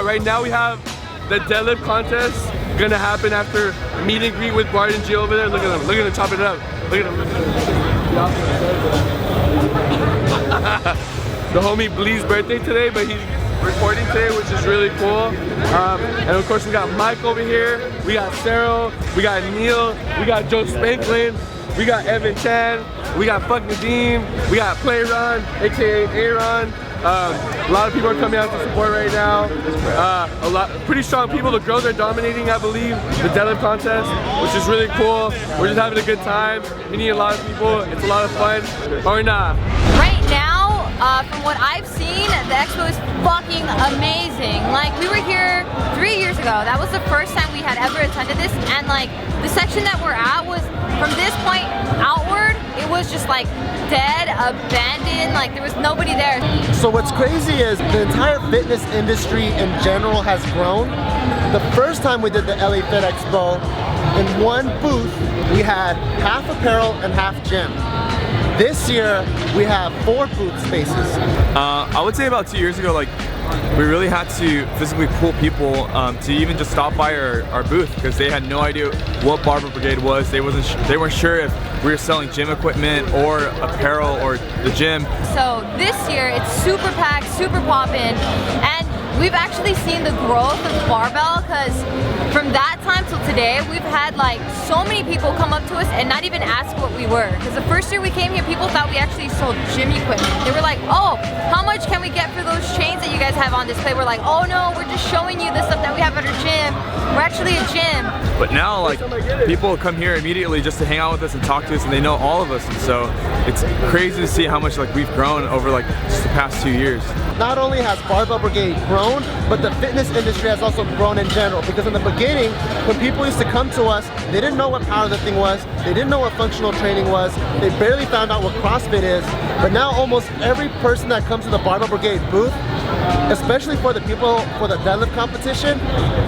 Right now we have the deadlift contest gonna happen after meet and greet with Bart and G over there. Look at them. Look at them chopping it up. Look at them. The homie Blee's birthday today, but he's recording today, which is really cool. And of course we got Mike over here. We got SERRO. We got NEAL. We got Joe Spanklin. We got Evan Chan. We got Fuck Nadeem. We got Playron, aka Aaron. A lot of people are coming out to support right now. Pretty strong people. The girls are dominating, I believe, the deadlift contest, which is really cool. We're just having a good time. Meeting a lot of people. It's a lot of fun. Or not. Right now, from what I've seen, the expo is fucking amazing. Like, we were here 3 years ago. That was the first time we had ever attended this, and like the section that we're at was from this point outward. It was just like dead, abandoned, like there was nobody there. So what's crazy is the entire fitness industry in general has grown. The first time we did the LA Fit Expo, in one booth, we had half apparel and half gym. This year, we have 4 booth spaces. I would say about 2 years ago, like, we really had to physically pull people to even just stop by our booth because they had no idea what Barbell Brigade was. They weren't sure if we were selling gym equipment or apparel or the gym. So this year it's super packed, super poppin', and we've actually seen the growth of Barbell because from that time till today we've had like so many people come up to us and not even ask what we were. Because the first year we came here, people thought we actually sold gym equipment. They were like, oh, how much can we get for those chains that you guys have on display? We're like, oh no, we're just showing you the stuff that we have at our gym. We're actually a gym. But now, like, people come here immediately just to hang out with us and talk to us, and they know all of us, and so it's crazy to see how much like we've grown over like just the past 2 years. Not only has Barbell Brigade grown, but the fitness industry has also grown in general. Because in the beginning, when people used to come to us, they didn't know what powerlifting was, they didn't know what functional training was, they barely found out what CrossFit is. But now almost every person that comes to the Barbell Brigade booth, especially for the people for the deadlift competition,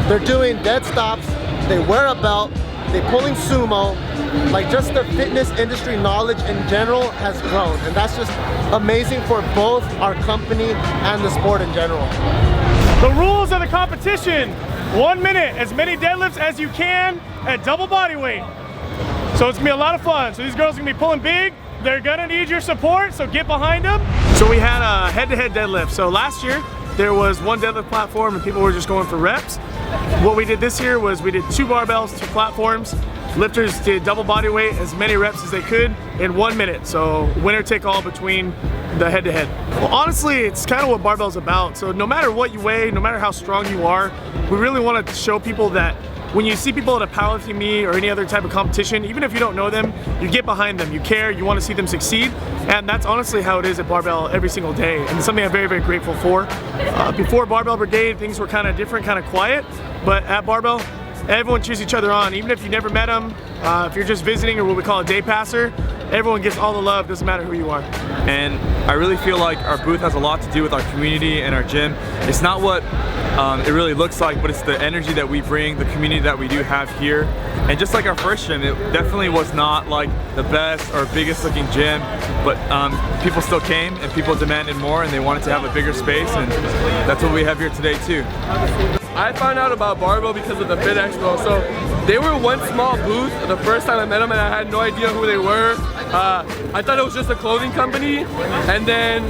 they're doing dead stops, they wear a belt, they're pulling sumo. Like, just the fitness industry knowledge in general has grown, and that's just amazing for both our company and the sport in general. The rules of the competition: 1 minute, as many deadlifts as you can at double body weight. So it's gonna be a lot of fun. So these girls are gonna be pulling big. They're gonna need your support, so get behind them. So we had a head-to-head deadlift. So last year there was one deadlift platform and people were just going for reps. What we did this year was we did 2 barbells, 2 platforms. Lifters did double body weight, as many reps as they could in 1 minute. So winner take all between the head-to-head. Well, honestly, it's kind of what barbell's about. So no matter what you weigh, no matter how strong you are, we really want to show people that when you see people at a powerlifting meet or any other type of competition, even if you don't know them, you get behind them, you care, you want to see them succeed. And that's honestly how it is at Barbell every single day. And it's something I'm very, very grateful for. Before Barbell Brigade, things were kind of different, kind of quiet. But at Barbell, everyone cheers each other on. Even if you never met them, if you're just visiting or what we call a day passer, everyone gets all the love, doesn't matter who you are. And I really feel like our booth has a lot to do with our community and our gym. It's not what it really looks like, but it's the energy that we bring, the community that we do have here. And just like our first gym, it definitely was not like the best or biggest looking gym, but people still came and people demanded more and they wanted to have a bigger space, and that's what we have here today too. I found out about Barbell because of the Fit Expo. So they were one small booth the first time I met them, and I had no idea who they were. I thought it was just a clothing company, and then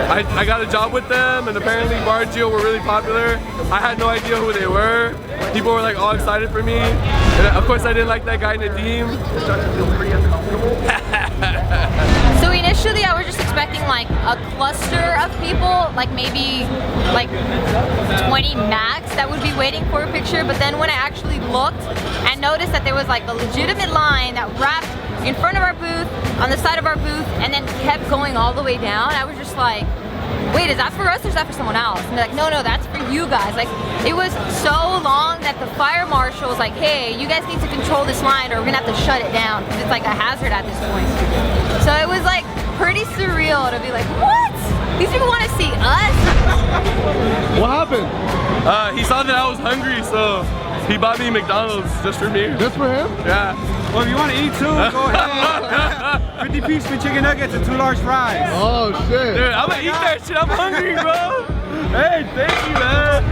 I got a job with them, and apparently Bar and Gio were really popular. I had no idea who they were. People were like all excited for me. And of course I didn't like that guy Nadeem. So initially I was just expecting like a cluster of people, like maybe like 20 max that would be waiting for a picture, but then when I actually looked and noticed that there was like a legitimate line that wrapped in front of our booth, on the side of our booth, and then kept going all the way down, I was just like, wait, is that for us or is that for someone else? And they're like, no, that's for you guys. Like, it was so long that the fire marshal was like, hey, you guys need to control this line or we're gonna have to shut it down because it's like a hazard at this point. So it was like pretty surreal to be like, what? These people want to see us? What happened? He saw that I was hungry, so he bought me McDonald's just for me. Just for him? Yeah. Well, if you want to eat too, go ahead. 50-piece chicken nuggets and 2 large fries. Oh shit. Dude, I'm gonna eat that shit. I'm hungry, bro. Hey, thank you, man.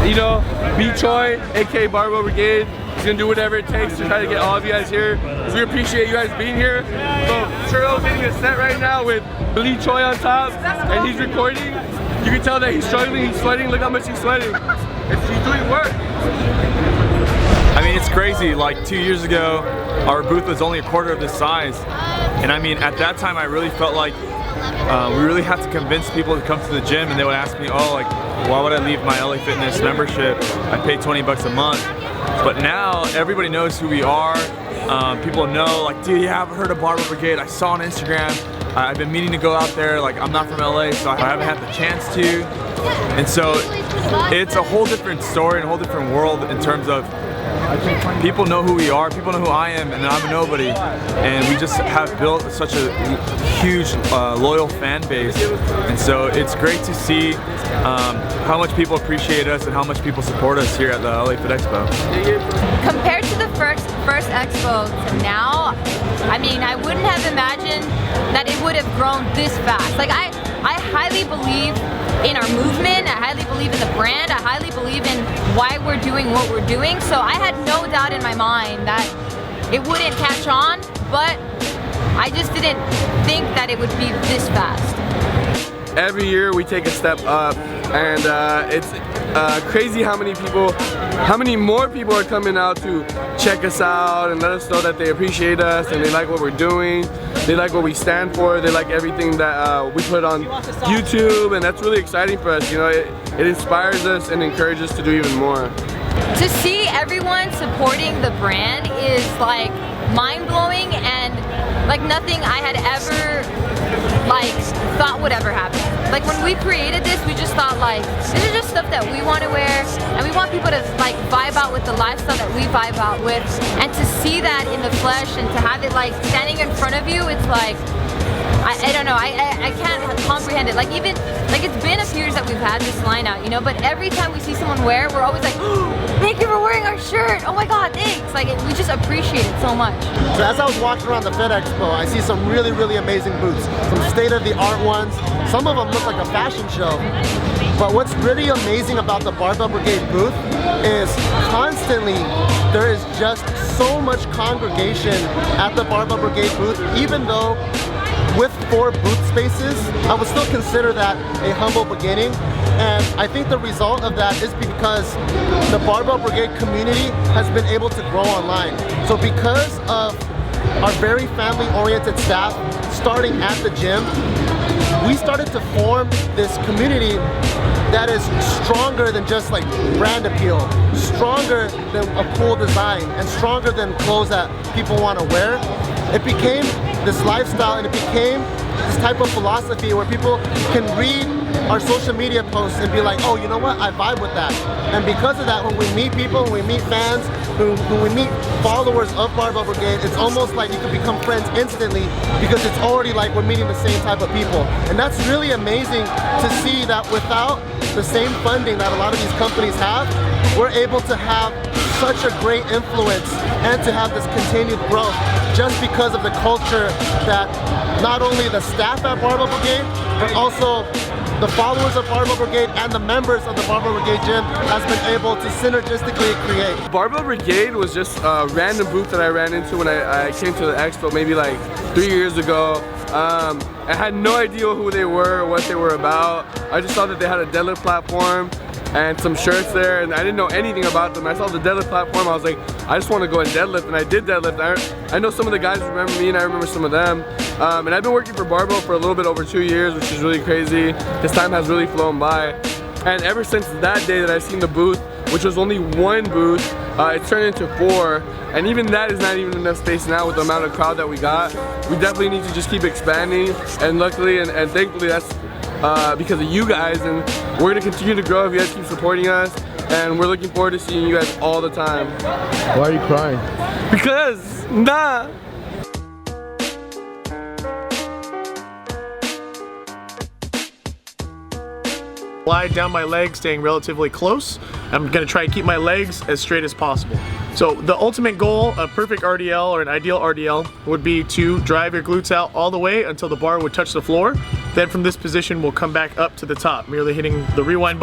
you know, B Choi, aka Barbell Brigade, is gonna do whatever it takes to try to get all of you guys here. We appreciate you guys being here. So Churro's hitting a set right now with B Choi on top, and he's recording. You can tell that he's struggling, he's sweating. Look how much he's sweating. He's doing work. I mean, it's crazy. Like 2 years ago, our booth was only a quarter of this size. And I mean, at that time, I really felt like we really had to convince people to come to the gym, and they would ask me, oh, like, why would I leave my LA Fitness membership? I pay 20 bucks a month. But now, everybody knows who we are. People know, like, dude, yeah, I've heard of Barbell Brigade. I saw on Instagram. I've been meaning to go out there. Like, I'm not from LA, so I haven't had the chance to. And so, it's a whole different story and a whole different world in terms of people know who we are, people know who I am, and I'm a nobody. And we just have built such a huge, loyal fan base. And so it's great to see how much people appreciate us and how much people support us here at the LA Fit Expo. Compared to the first expo to now, I mean, I wouldn't have imagined that it would have grown this fast. Like, I highly believe in our movement, I highly believe in the brand, I highly believe in why we're doing what we're doing, so I had no doubt in my mind that it wouldn't catch on, but I just didn't think that it would be this fast. Every year we take a step up, and it's crazy how many more people are coming out to check us out and let us know that they appreciate us and they like what we're doing, they like what we stand for, they like everything that we put on YouTube, and that's really exciting for us. You know, it inspires us and encourages us to do even more. To see everyone supporting the brand is like mind-blowing, and like nothing I had ever like thought would ever happen. Like when we created this, we just thought like, this is just stuff that we want to wear, and we want people to like vibe out with the lifestyle that we vibe out with, and to see that in the flesh and to have it like standing in front of you, it's like, I don't know, I can't comprehend it. Like even, like it's been a few years that we've had this line out, you know, but every time we see someone wear, we're always like, oh, thank you for wearing our shirt, oh my god, thanks. Like we just appreciate it so much. So as I was walking around the Fit Expo, I see some really, really amazing booths, some state-of-the-art ones. Some of them look like a fashion show. But what's really amazing about the Barbell Brigade booth is constantly there is just so much congregation at the Barbell Brigade booth, even though with 4 booth spaces, I would still consider that a humble beginning. And I think the result of that is because the Barbell Brigade community has been able to grow online. So because of our very family-oriented staff starting at the gym, we started to form this community that is stronger than just like brand appeal, stronger than a cool design, and stronger than clothes that people want to wear. It became this lifestyle, and it became this type of philosophy where people can read our social media posts and be like, oh, you know what, I vibe with that. And because of that, when we meet people, when we meet fans, when we meet followers of Barbell Brigade, it's almost like you can become friends instantly because it's already like we're meeting the same type of people. And that's really amazing to see that without the same funding that a lot of these companies have, we're able to have such a great influence and to have this continued growth just because of the culture that not only the staff at Barbell Brigade, but also the followers of Barbell Brigade and the members of the Barbell Brigade gym has been able to synergistically create. Barbell Brigade was just a random booth that I ran into when I came to the expo maybe like 3 years ago. I had no idea who they were, what they were about. I just saw that they had a deadlift platform and some shirts there, and I didn't know anything about them. I saw the deadlift platform, I was like, I just want to go and deadlift, and I did deadlift. I know some of the guys remember me, and I remember some of them. And I've been working for Barbell for a little bit over 2 years, which is really crazy. This time has really flown by. And ever since that day that I've seen the booth, which was only 1 booth, it's turned into 4. And even that is not even enough space now with the amount of crowd that we got. We definitely need to just keep expanding. And luckily and thankfully that's because of you guys. And we're gonna continue to grow if you guys keep supporting us. And we're looking forward to seeing you guys all the time. Why are you crying? Because, nah. Slide down my legs, staying relatively close. I'm gonna try to keep my legs as straight as possible. So the ultimate goal, a perfect RDL or an ideal RDL, would be to drive your glutes out all the way until the bar would touch the floor. Then from this position, we'll come back up to the top, merely hitting the rewind button